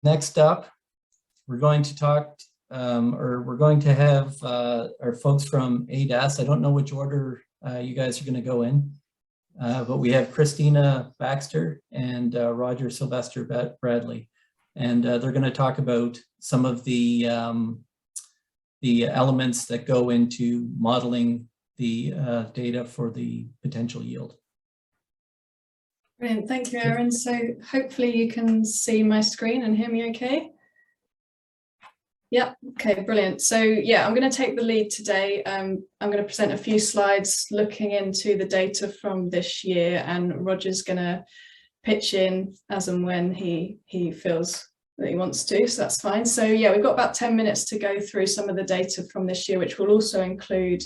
Next up, we're going to talk, or we're going to have our folks from ADAS. I don't know which order you guys are going to go in, but we have Christina Baxter and Roger Sylvester Bradley, and they're going to talk about some of the elements that go into modeling the data for the potential yield. Brilliant, thank you, Aaron. So hopefully you can see my screen and hear me okay. Yeah, okay, brilliant. So yeah, I'm going to take the lead today. I'm going to present a few slides looking into the data from this year, and Roger's going to pitch in as and when he feels that he wants to, so that's fine. So yeah, we've got about 10 minutes to go through some of the data from this year, which will also include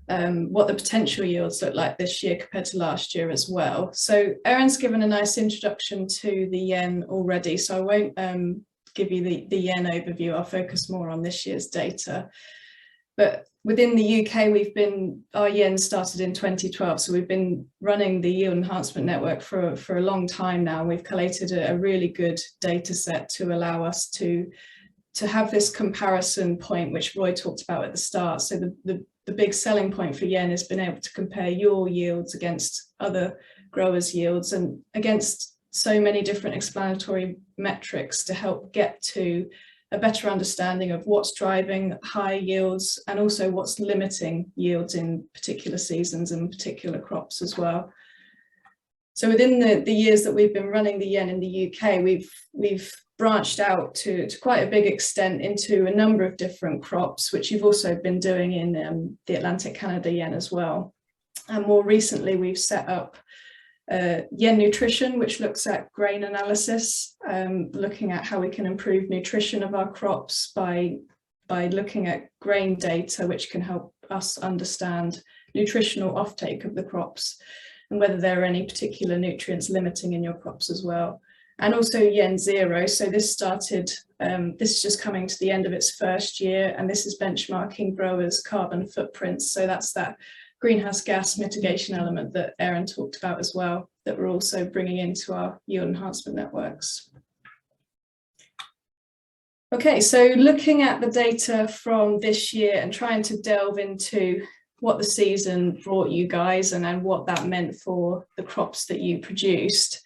what the potential yields look like this year compared to last year as well. So Aaron's given a nice introduction to the yen already, so I won't give you the yen overview. I'll focus more on this year's data. But within the UK, our yen started in 2012, so we've been running the yield enhancement network for a long time now. We've collated a really good data set to allow us to have this comparison point, which Roy talked about at the start. So the big selling point for yen has been able to compare your yields against other growers' yields and against so many different explanatory metrics to help get to a better understanding of what's driving high yields and also what's limiting yields in particular seasons and particular crops as well. So within the years that we've been running the yen in the UK, we've branched out to quite a big extent into a number of different crops, which you've also been doing in the Atlantic Canada yen as well. And more recently, we've set up yen nutrition, which looks at grain analysis, looking at how we can improve nutrition of our crops by looking at grain data, which can help us understand nutritional offtake of the crops and whether there are any particular nutrients limiting in your crops as well. And also yen zero. So this started, this is just coming to the end of its first year, and this is benchmarking growers' carbon footprints. So that's that greenhouse gas mitigation element that Aaron talked about as well, that we're also bringing into our yield enhancement networks. Okay, so looking at the data from this year and trying to delve into what the season brought you guys and what that meant for the crops that you produced.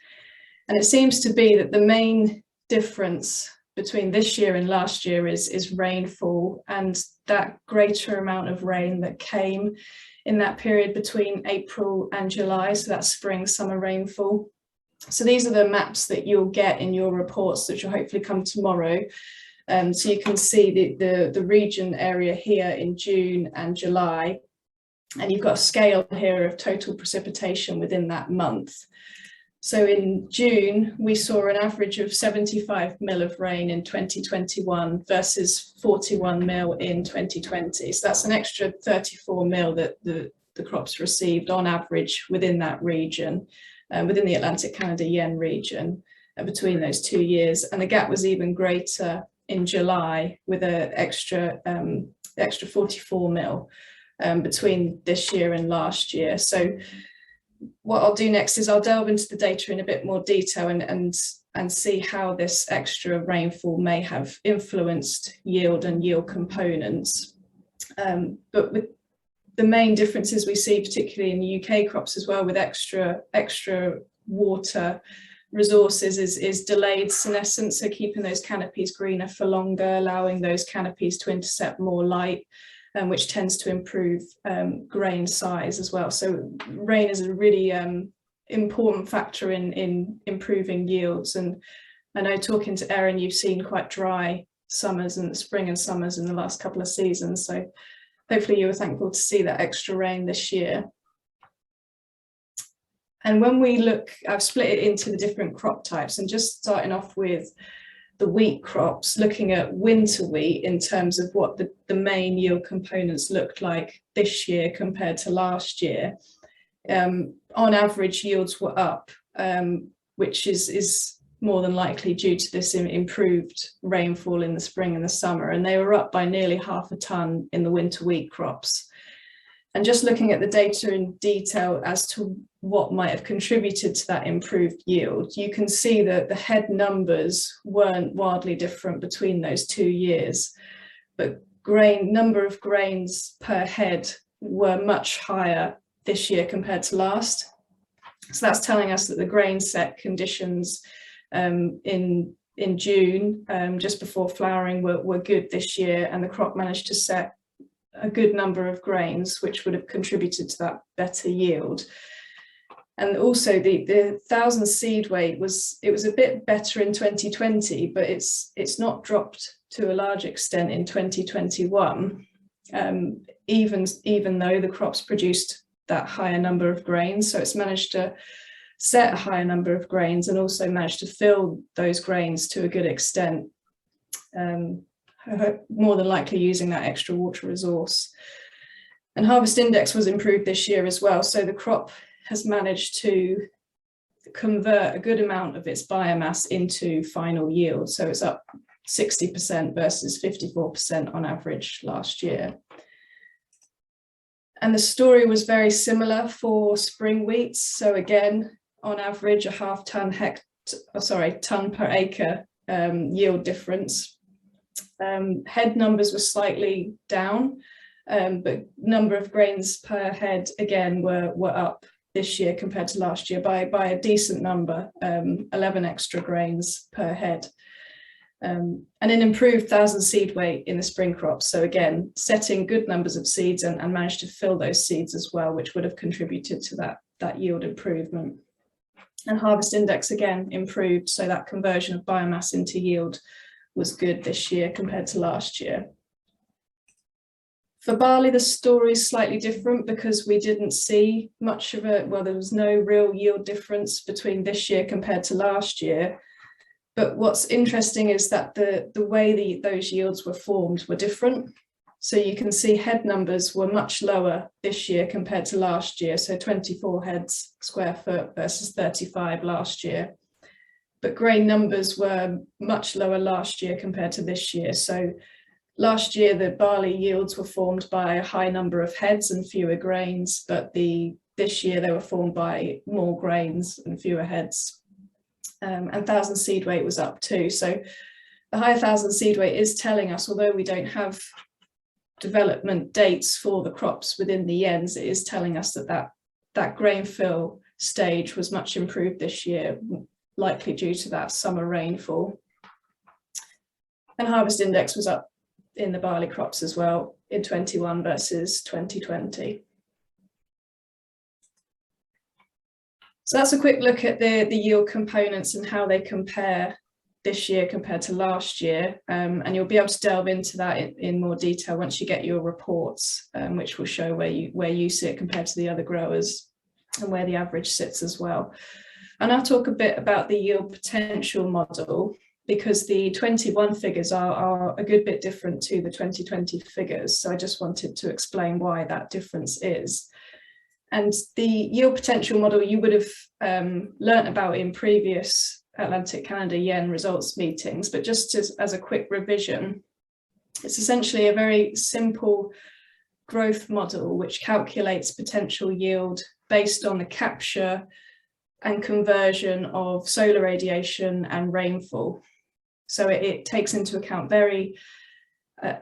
And it seems to be that the main difference between this year and last year is rainfall, and that greater amount of rain that came in that period between April and July, so that's spring, summer rainfall. So these are the maps that you'll get in your reports that will hopefully come tomorrow. So you can see the region area here in June and July, and you've got a scale here of total precipitation within that month. So in June, we saw an average of 75 mil of rain in 2021 versus 41 mil in 2020. So that's an extra 34 mil that the crops received on average within that region, within the Atlantic Canada yen region between those 2 years. And the gap was even greater in July with an extra 44 mil between this year and last year. So what I'll do next is I'll delve into the data in a bit more detail and see how this extra rainfall may have influenced yield and yield components. But with the main differences we see, particularly in the UK crops as well, with extra water resources is delayed senescence, so keeping those canopies greener for longer, allowing those canopies to intercept more light, which tends to improve grain size as well. So rain is a really important factor in improving yields. And I know, talking to Aaron, you've seen quite dry summers and spring and summers in the last couple of seasons. So hopefully you were thankful to see that extra rain this year. And when we look, I've split it into the different crop types, and just starting off with the wheat crops, looking at winter wheat in terms of what the main yield components looked like this year compared to last year. On average, yields were up, which is more than likely due to this improved rainfall in the spring and the summer, and they were up by nearly 0.5 ton in the winter wheat crops. And just looking at the data in detail as to what might have contributed to that improved yield, you can see that the head numbers weren't wildly different between those 2 years, but number of grains per head were much higher this year compared to last. So that's telling us that the grain set conditions in June, just before flowering, were good this year, and the crop managed to set a good number of grains, which would have contributed to that better yield. And also the 1,000 seed weight was a bit better in 2020, but it's not dropped to a large extent in 2021, even though the crops produced that higher number of grains. So it's managed to set a higher number of grains and also managed to fill those grains to a good extent, more than likely using that extra water resource. And harvest index was improved this year as well. So the crop has managed to convert a good amount of its biomass into final yield. So it's up 60% versus 54% on average last year. And the story was very similar for spring wheats. So again, on average, a half ton per acre yield difference. Head numbers were slightly down, but number of grains per head again were up this year compared to last year by a decent number, 11 extra grains per head. And an improved 1,000 seed weight in the spring crops. So again, setting good numbers of seeds and managed to fill those seeds as well, which would have contributed to that yield improvement. And harvest index again improved, so that conversion of biomass into yield was good this year compared to last year. For barley, the story is slightly different because we didn't see much of it. Well, there was no real yield difference between this year compared to last year. But what's interesting is that the way those yields were formed were different. So you can see head numbers were much lower this year compared to last year. So 24 heads square foot versus 35 last year. But grain numbers were much lower last year compared to this year. So last year, the barley yields were formed by a high number of heads and fewer grains, but this year they were formed by more grains and fewer heads. And 1,000 seed weight was up too. So the higher 1,000 seed weight is telling us, although we don't have development dates for the crops within the ends, it is telling us that grain fill stage was much improved this year, likely due to that summer rainfall. And harvest index was up in the barley crops as well in 21 versus 2020. So that's a quick look at the yield components and how they compare this year compared to last year. And you'll be able to delve into that in more detail once you get your reports, which will show where you sit compared to the other growers and where the average sits as well. And I'll talk a bit about the yield potential model, because the 21 figures are a good bit different to the 2020 figures. So I just wanted to explain why that difference is. And the yield potential model you would have learnt about in previous Atlantic Canada yen results meetings, but just as a quick revision, it's essentially a very simple growth model which calculates potential yield based on the capture and conversion of solar radiation and rainfall. So it takes into account very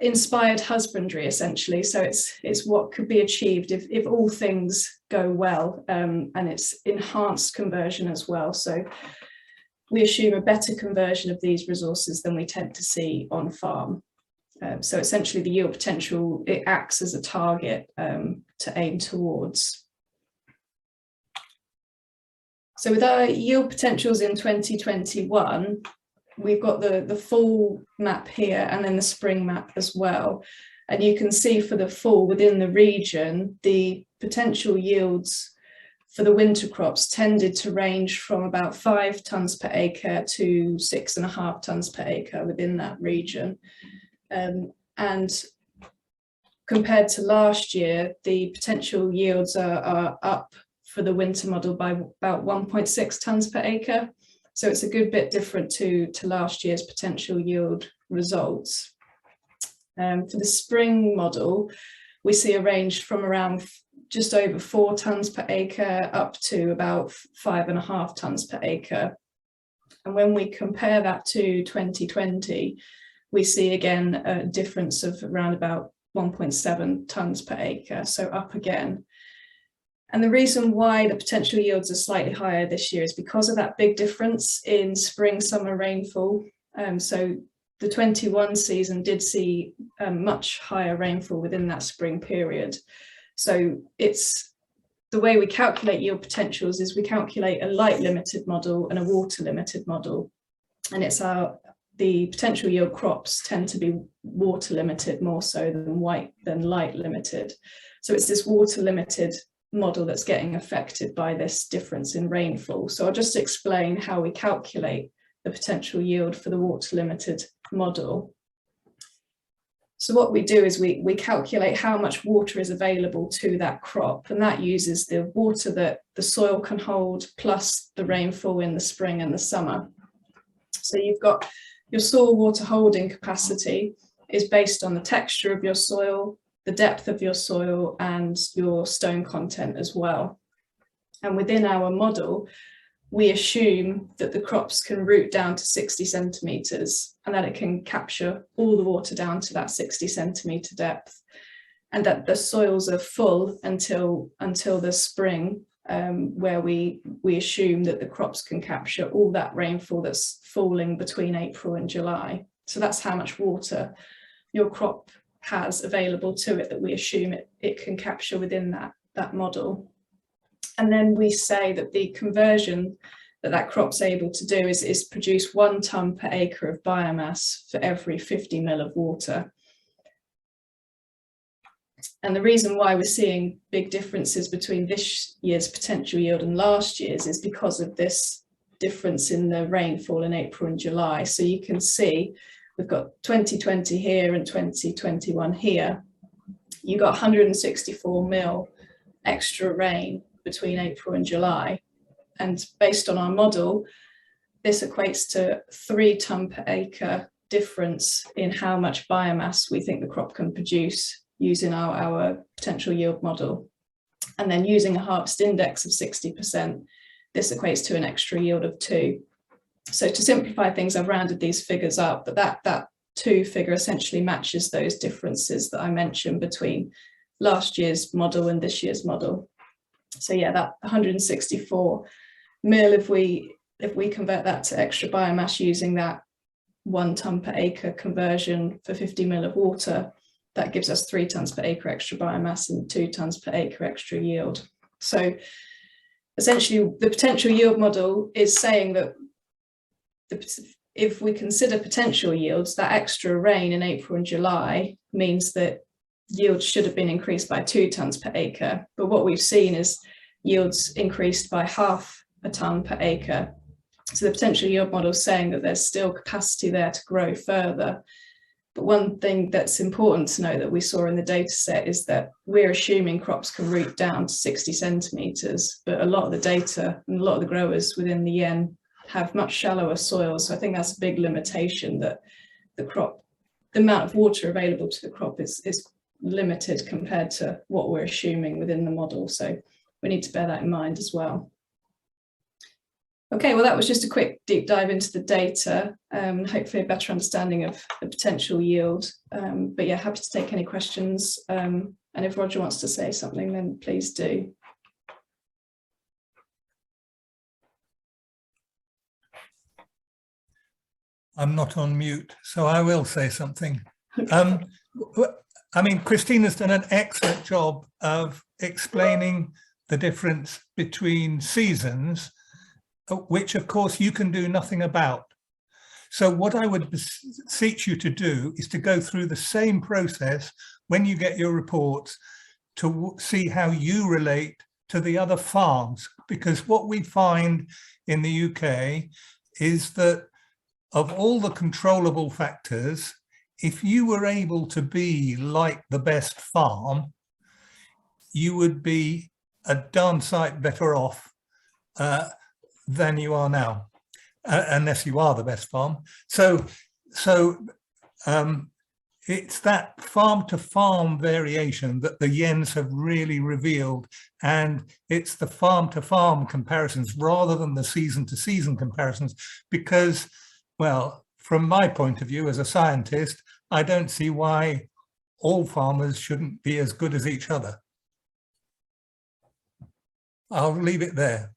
inspired husbandry, essentially. So it's what could be achieved if all things go well, and it's enhanced conversion as well. So we assume a better conversion of these resources than we tend to see on farm. So essentially the yield potential, it acts as a target to aim towards. So with our yield potentials in 2021, we've got the fall map here and then the spring map as well. And you can see for the fall within the region, the potential yields for the winter crops tended to range from about 5 tonnes per acre to 6.5 tonnes per acre within that region. And compared to last year, the potential yields are up for the winter model by about 1.6 tonnes per acre. So it's a good bit different to last year's potential yield results. For the spring model, we see a range from around just over 4 tonnes per acre up to about 5.5 tonnes per acre. And when we compare that to 2020, we see again a difference of around about 1.7 tonnes per acre, so up again. And the reason why the potential yields are slightly higher this year is because of that big difference in spring-summer rainfall. So the 21 season did see much higher rainfall within that spring period. So it's the way we calculate yield potentials is we calculate a light limited model and a water limited model. And it's the potential yield crops tend to be water limited more so than light limited. So it's this water limited model that's getting affected by this difference in rainfall. So I'll just explain how we calculate the potential yield for the water limited model. So what we do is we calculate how much water is available to that crop, and that uses the water that the soil can hold plus the rainfall in the spring and the summer. So you've got your soil water holding capacity is based on the texture of your soil, the depth of your soil, and your stone content as well. And within our model, we assume that the crops can root down to 60 centimetres and that it can capture all the water down to that 60 centimetre depth, and that the soils are full until the spring, where we assume that the crops can capture all that rainfall that's falling between April and July. So that's how much water your crop has available to it that we assume it can capture within that model. And then we say that the conversion that crop's able to do is produce 1 tonne per acre of biomass for every 50 ml of water. And the reason why we're seeing big differences between this year's potential yield and last year's is because of this difference in the rainfall in April and July. So you can see we've got 2020 here and 2021 here. You got 164 mil extra rain between April and July. And based on our model, this equates to 3 tonne per acre difference in how much biomass we think the crop can produce using our potential yield model. And then using a harvest index of 60%, this equates to an extra yield of 2. So to simplify things, I've rounded these figures up, but that 2 figure essentially matches those differences that I mentioned between last year's model and this year's model. So yeah, that 164 mil, if we convert that to extra biomass using that 1 tonne per acre conversion for 50 mil of water, that gives us 3 tonnes per acre extra biomass and 2 tonnes per acre extra yield. So essentially the potential yield model is saying that if we consider potential yields, that extra rain in April and July means that yields should have been increased by 2 tonnes per acre. But what we've seen is yields increased by half a tonne per acre. So the potential yield model is saying that there's still capacity there to grow further. But one thing that's important to note that we saw in the data set is that we're assuming crops can root down to 60 centimetres, but a lot of the data and a lot of the growers within the yen have much shallower soils. So I think that's a big limitation, that the amount of water available to the crop is limited compared to what we're assuming within the model. So we need to bear that in mind as well. Okay, well, that was just a quick deep dive into the data, hopefully a better understanding of the potential yield. But yeah, happy to take any questions. And if Roger wants to say something, then please do. I'm not on mute, so I will say something. I mean, Christina's done an excellent job of explaining the difference between seasons, which of course you can do nothing about. So what I would beseech you to do is to go through the same process when you get your reports to see how you relate to the other farms, because what we find in the UK is that of all the controllable factors, if you were able to be like the best farm, you would be a darn sight better off than you are now, unless you are the best farm. So it's that farm to farm variation that the Jens have really revealed. And it's the farm to farm comparisons rather than the season to season comparisons, because, well, from my point of view as a scientist, I don't see why all farmers shouldn't be as good as each other. I'll leave it there.